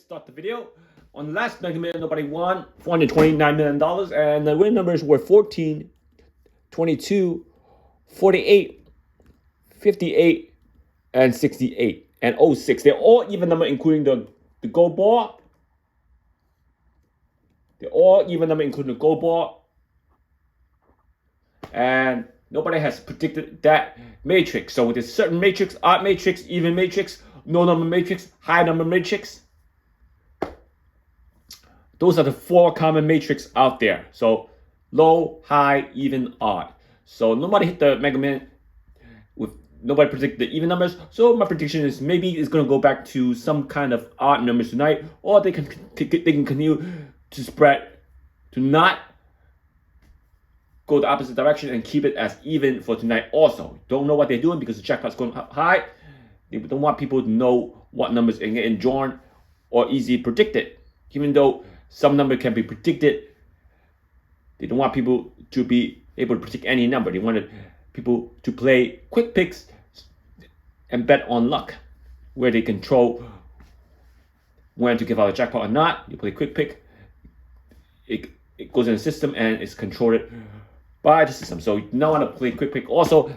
start the video. On the last Mega Million, nobody won $429 million, and the win numbers were 14, 22, 48, 58, and 68, and 06. They're all even number, including the gold ball. They're all even number, including the gold ball. And nobody has predicted that matrix. So with a certain matrix, odd matrix, even matrix, no number matrix, high number matrix. Those are the four common matrix out there. So low, high, even, odd. So nobody hit the Mega Man with nobody predicted the even numbers. So my prediction is maybe it's gonna go back to some kind of odd numbers tonight, or they can continue to spread to not go the opposite direction and keep it as even for tonight also. Don't know what they're doing because the jackpot's going high. They don't want people to know what numbers are getting drawn or easily predicted. Even though some number can be predicted, they don't want people to be able to predict any number. They wanted people to play quick picks and bet on luck, where they control when to give out a jackpot or not. You play quick pick, it goes in the system and it's controlled by the system. So you don't want to play quick pick also.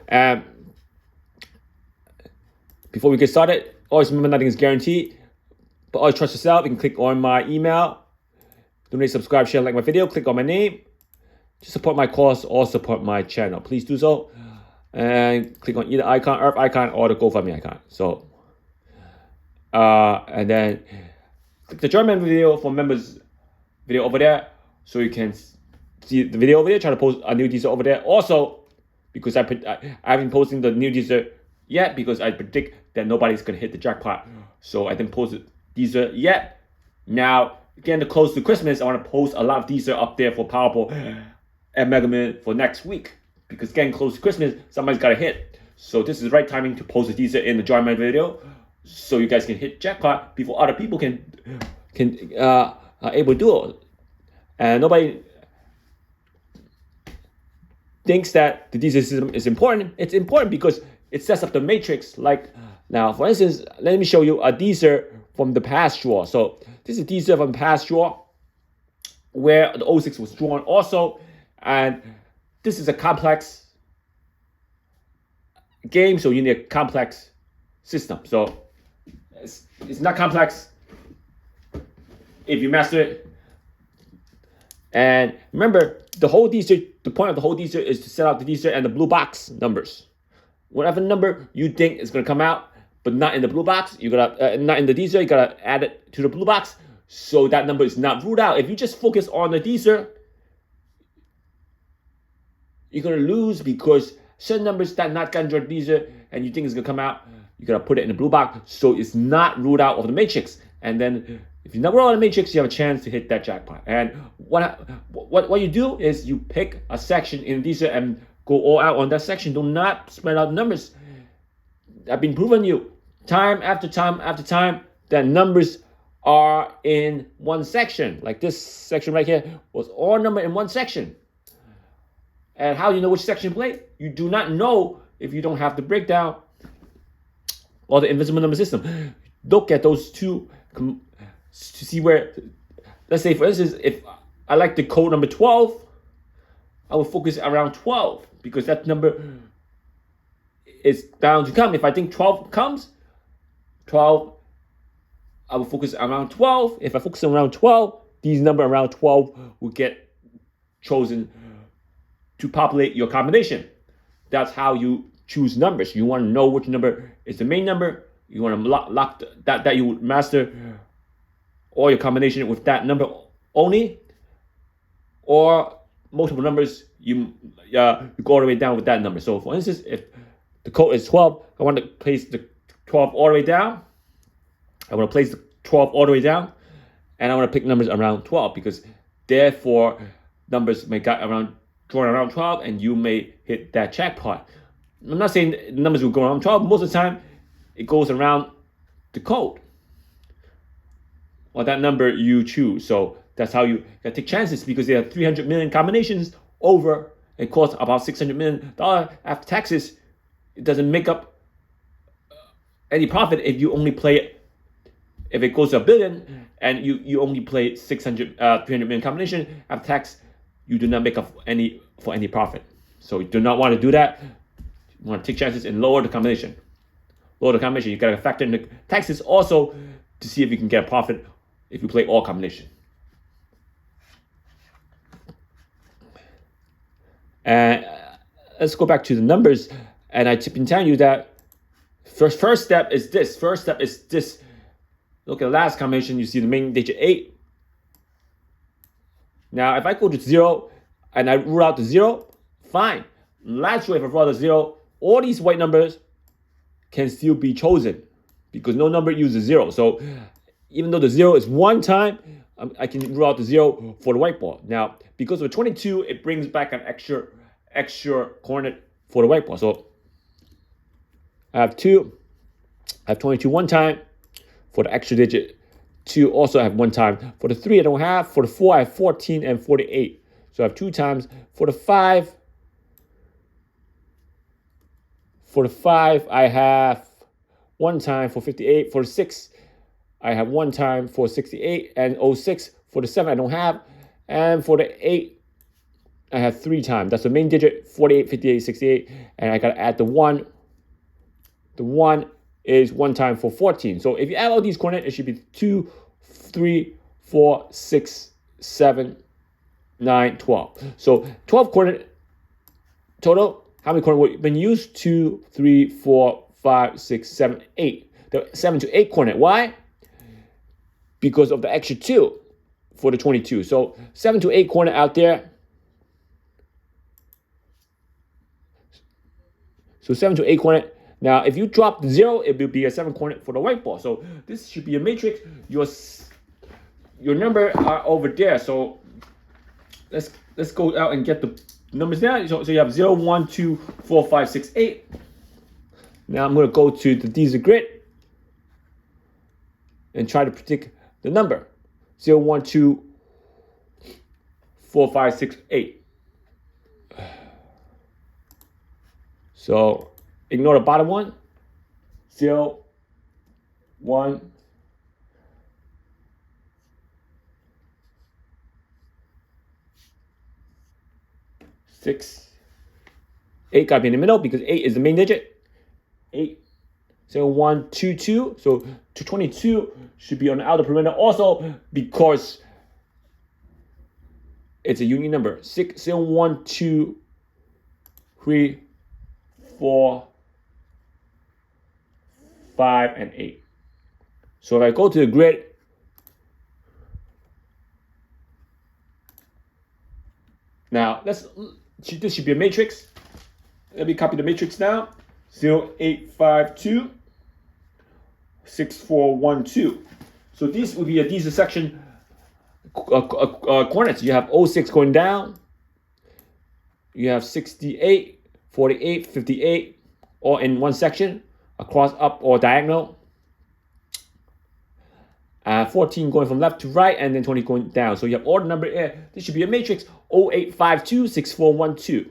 Before we get started, always remember nothing is guaranteed, but always trust yourself. You can click on my email, donate, subscribe, share, like my video, click on my name to support my cause or support my channel. Please do so. And click on either icon, Earth icon, or the GoFundMe icon. So, and then click the join member video for members video over there, so you can see the video over there. Try to post a new teaser over there. Also, because I haven't posting the new teaser yet because I predict that nobody's gonna hit the jackpot. So I didn't post the teaser yet. Now, getting close to Christmas, I want to post a lot of teaser up there for PAll and Mega Man for next week. Because getting close to Christmas, somebody's got to hit. So this is the right timing to post a teaser in the join my video, so you guys can hit jackpot before other people can able to do it. And nobody thinks that the teaser system is important. It's important because it sets up the matrix. Like now, for instance, let me show you a teaser from the past draw. So this is a teaser from past draw where the 06 was drawn also, and this is a complex game, so you need a complex system. So it's not complex if you master it. And remember, the whole teaser, the point of the whole teaser is to set out the teaser and the blue box numbers. Whatever number you think is going to come out, but not in the blue box, you gotta not in the teaser, you gotta add it to the blue box, so that number is not ruled out. If you just focus on the teaser, you're gonna lose because certain numbers that not gonna join the teaser and you think it's gonna come out, you gotta put it in the blue box so it's not ruled out of the matrix. And then if you're not ruled out of the matrix, you have a chance to hit that jackpot. And what you do is you pick a section in the teaser and go all out on that section. Do not spread out the numbers. I've been proving you time after time after time that numbers are in one section. Like this section right here was all number in one section. And how do you know which section to play? You do not know if you don't have the breakdown or the Invincible number system. Look at those two to see where, let's say for instance, if I like the code number 12, I will focus around 12 because that number is bound to come. If I think 12 comes, 12, I will focus around 12. If I focus around 12, these numbers around 12 will get chosen to populate your combination. That's how you choose numbers. You want to know which number is the main number. You want to lock that you would master all your combination with that number only, or multiple numbers you go all the way down with that number. So for instance, if the code is 12, I want to place the 12 all the way down. I want to place the 12 all the way down, and I want to pick numbers around 12 because therefore numbers may get drawn around 12 and you may hit that jackpot. I'm not saying the numbers will go around 12. Most of the time, it goes around the code or that number you choose. So that's how you gotta take chances, because there are 300 million combinations over. It costs about $600 million after taxes. It doesn't make up any profit if you only play if it goes to 1 billion and you only play 300 million combination, after tax, you do not make up any profit. So you do not want to do that. You want to take chances and lower the combination. Lower the combination. You got to factor in the taxes also to see if you can get a profit if you play all combination. And let's go back to the numbers. And I've been telling you that first step is this. First step is this. Look at the last combination. You see the main digit 8. Now, if I go to 0 and I rule out the 0, fine. Last way, if I rule out the 0, all these white numbers can still be chosen because no number uses 0. So even though the 0 is one time, I can rule out the 0 for the white ball. Now, because of 22, it brings back an extra coordinate for the white ball. So I have 2. I have 22 one time. For the extra digit 2, also I have one time. For the 3, I don't have. For the 4, I have 14 and 48. So I have 2 times. For the 5, I have one time for 58. For the 6, I have one time for 68 and 06. For the 7, I don't have. And for the 8, I have 3 times. That's the main digit, 48, 58, 68. And I got to add the 1. The 1 is one time for 14. So if you add all these coordinates, it should be 2, 3, 4, 6, 7, 9, 12. So 12 coordinate total. How many coordinates have been used? 2, 3, 4, 5, 6, 7, 8. The 7 to 8 coordinate. Why? Because of the extra 2 for the 22. So 7 to 8 coordinate out there. So 7 to 8 coordinate. Now, if you drop the 0, it will be a 7 coordinate for the white ball. So this should be a matrix. Your number are over there. So let's go out and get the numbers now. So you have 0, 1, 2, 4, 5, 6, 8. Now I'm going to go to the Dster grid and try to predict the number. 0, 1, 2, 4, 5, 6, 8. So ignore the bottom one. 0, 1, 6, 8 got to be in the middle because 8 is the main digit. 8, 0, 1, 2, 2. So 22 should be on the outer perimeter also because it's a unique number. 6, 0, 1, 2, 3, 4, 5, and 8. So if I go to the grid, now this should be a matrix. Let me copy the matrix now. 0, 8, 5, 2, 6, 4, 1, 2. So this would be a Dster section coordinates. You have 06 going down. You have 68, 48, 58, all in one section, across, up, or diagonal. 14 going from left to right, and then 20 going down. So you have all the number here. This should be a matrix. 0852 6412.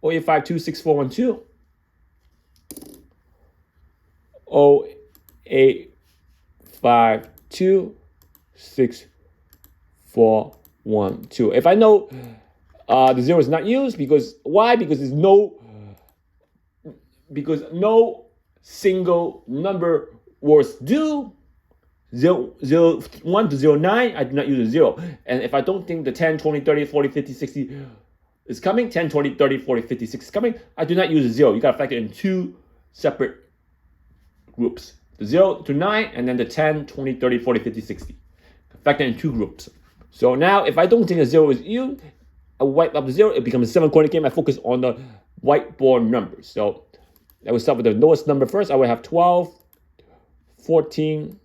Oh, 0852 6412. 0852 6412. If I know the 0 is not used, because why? Because there's no single number was due. 1 to 09, I do not use a 0. And if I don't think the 10, 20, 30, 40, 50, 60 is coming, 10, 20, 30, 40, 50, 60 is coming, I do not use a 0. You got to factor in 2 separate groups. The 0 to 9, and then the 10, 20, 30, 40, 50, 60. Factor in 2 groups. So now, if I don't think a 0 is used, I wipe up the 0, it becomes a 7-coordinate game. I focus on the whiteboard numbers. So I will start with the lowest number first. I will have 12, 14,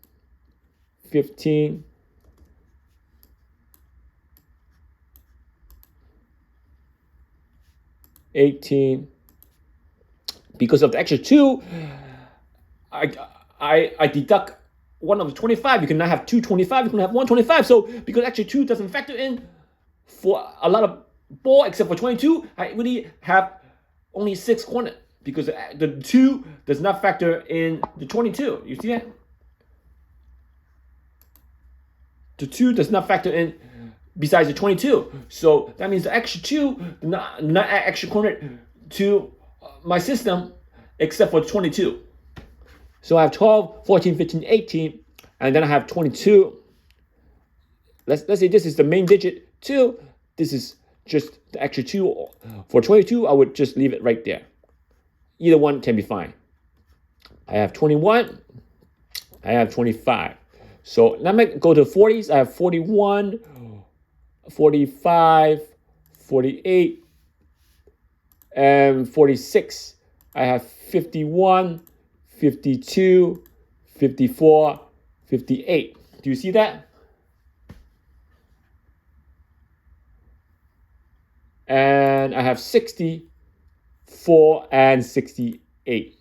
15, 18. Because of the extra 2, I deduct one of the 25. You cannot have 225, you can have 125. So because extra 2 doesn't factor in for a lot of ball except for 22, I really have only 6 coordinate because the 2 does not factor in the 22. You see that? The 2 does not factor in besides the 22. So that means the extra 2 not add extra coordinate to my system except for 22. So I have 12, 14, 15, 18, and then I have 22. Let's say this is the main digit 2. This is just the extra 2. For 22, I would just leave it right there. Either one can be fine. I have 21. I have 25. So now I'm going to go to 40s. I have 41, 45, 48, and 46. I have 51, 52, 54, 58. Do you see that? And I have 64 and 68.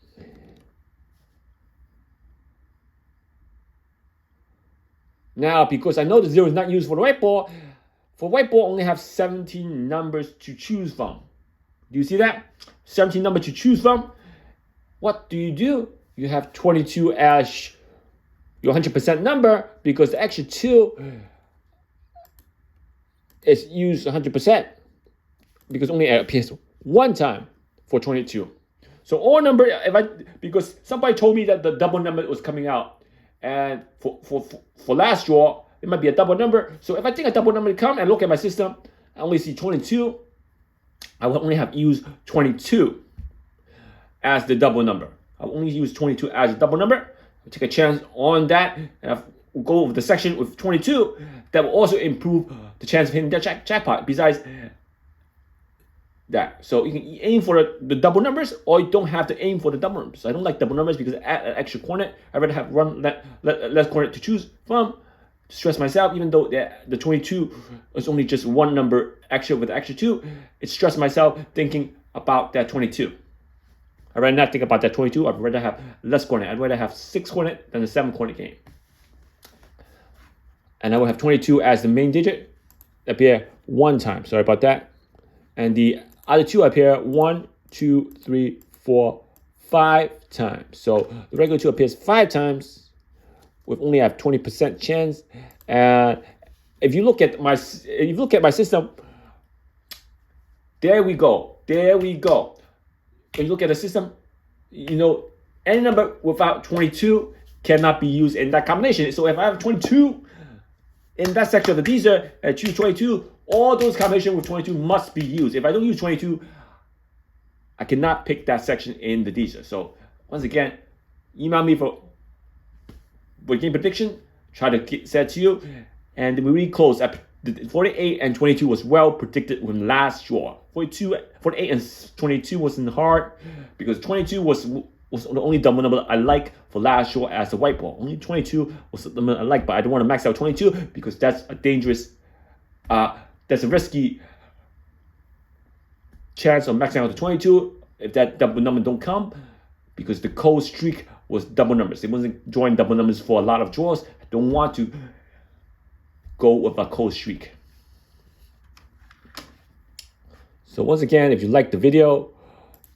Now, because I know the 0 is not used for the whiteboard, for whiteboard I only have 17 numbers to choose from. Do you see that? 17 numbers to choose from. What do? You have 22 as your 100% number because the extra 2 is used 100% because only appears one time for 22. So all number, because somebody told me that the double number was coming out, and for last draw it might be a double number. So if I think a double number to come and look at my system, I only see 22. I will only have used 22 as the double number. I will only use 22 as a double number. I'll take a chance on that, and I'll go over the section with 22. That will also improve the chance of hitting that jackpot. Besides that, so you can aim for the double numbers, or you don't have to aim for the double numbers. I don't like double numbers because it add an extra coordinate. I'd rather have less coordinate to choose from. To stress myself, even though the 22 is only just one number extra with the extra 2, it stressed myself thinking about that 22. I'd rather not think about that 22. I'd rather have less coordinate. I'd rather have 6 coordinate than the 7 coordinate game. And I will have 22 as the main digit appear one time. Sorry about that. And the other 2 appear 1, 2, 3, 4, 5 times. So the regular 2 appears 5 times. We only have 20% chance. And if you look at my system, there we go. When you look at the system, any number without 22 cannot be used in that combination. So if I have 22 in that section of the Dster and I choose 22, all those combinations with 22 must be used. If I don't use 22, I cannot pick that section in the Dster. So once again, email me for game prediction. Try to get set to you. And we really close. 48 and 22 was well predicted when last draw. 48 and 22 wasn't hard because 22 was the only double number I like for last draw as a white ball. Only 22 was the number I like, but I don't want to max out 22 because that's a dangerous, that's a risky chance of maxing out the 22 if that double number don't come, because the cold streak was double numbers. It wasn't drawing double numbers for a lot of draws. I don't want to go with a cold streak. So once again, if you like the video,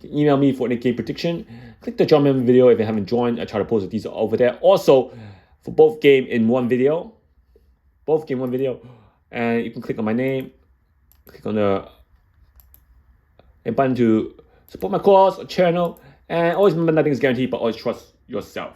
email me for any game prediction. Click the join member video if you haven't joined. I try to post these over there. Also, for both game in one video, and you can click on my name, click on the button to support my cause or channel, and always remember nothing is guaranteed, but always trust yourself.